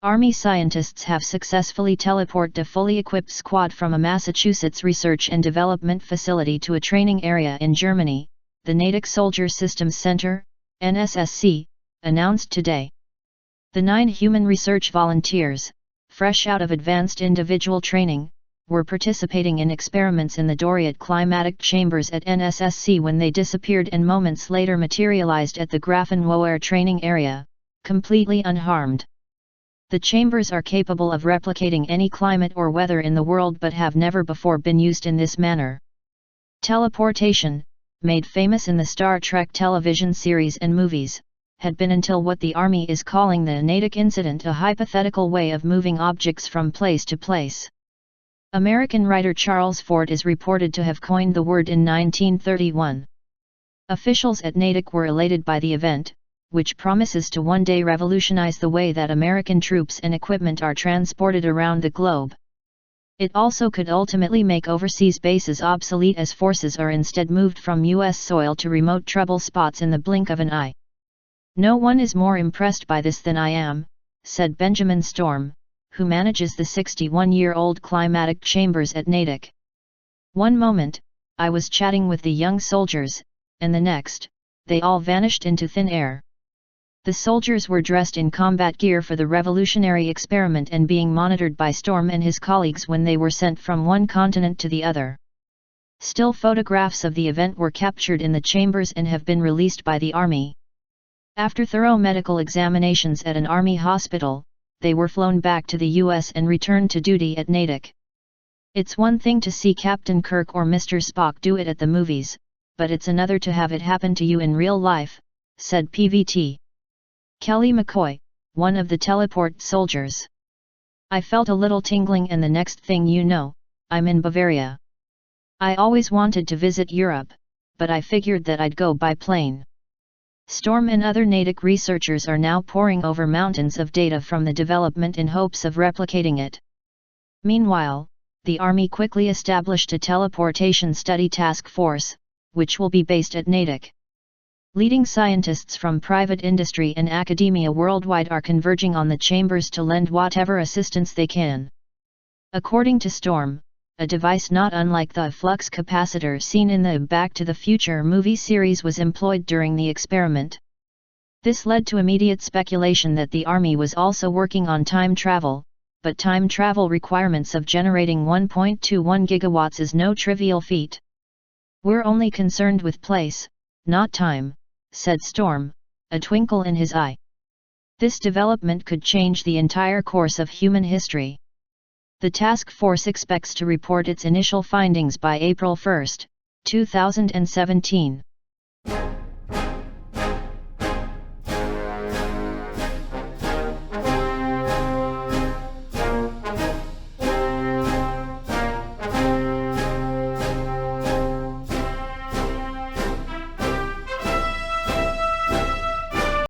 Army scientists have successfully teleported a fully equipped squad from a Massachusetts research and development facility to a training area in Germany, the Natick Soldier Systems Center, NSSC, announced today. The 9 human research volunteers, fresh out of advanced individual training, were participating in experiments in the Doriot climatic chambers at NSSC when they disappeared and moments later materialized at the Grafenwohr training area, completely unharmed. The chambers are capable of replicating any climate or weather in the world but have never before been used in this manner. Teleportation, made famous in the Star Trek television series and movies, had been until what the Army is calling the Natick incident, a hypothetical way of moving objects from place to place. American writer Charles Fort is reported to have coined the word in 1931. Officials at Natick were elated by the event, which promises to one day revolutionize the way that American troops and equipment are transported around the globe. It also could ultimately make overseas bases obsolete as forces are instead moved from U.S. soil to remote trouble spots in the blink of an eye. "No one is more impressed by this than I am," said Benjamin Storm, who manages the 61-year-old climatic chambers at Natick. "One moment, I was chatting with the young soldiers, and the next, they all vanished into thin air." The soldiers were dressed in combat gear for the revolutionary experiment and being monitored by Storm and his colleagues when they were sent from one continent to the other. Still photographs of the event were captured in the chambers and have been released by the Army. After thorough medical examinations at an Army hospital, they were flown back to the U.S. and returned to duty at Natick. "It's one thing to see Captain Kirk or Mr. Spock do it at the movies, but it's another to have it happen to you in real life," said PVT. Kelly McCoy, one of the teleport soldiers. "I felt a little tingling and the next thing you know, I'm in Bavaria. I always wanted to visit Europe, but I figured that I'd go by plane." Storm and other Natick researchers are now poring over mountains of data from the development in hopes of replicating it. Meanwhile, the Army quickly established a teleportation study task force, which will be based at Natick. Leading scientists from private industry and academia worldwide are converging on the chambers to lend whatever assistance they can. According to Storm, a device not unlike the flux capacitor seen in the Back to the Future movie series was employed during the experiment. This led to immediate speculation that the Army was also working on time travel, but time travel requirements of generating 1.21 gigawatts is no trivial feat. "We're only concerned with place, not time," said Storm, a twinkle in his eye. "This development could change the entire course of human history." The task force expects to report its initial findings by April 1, 2017.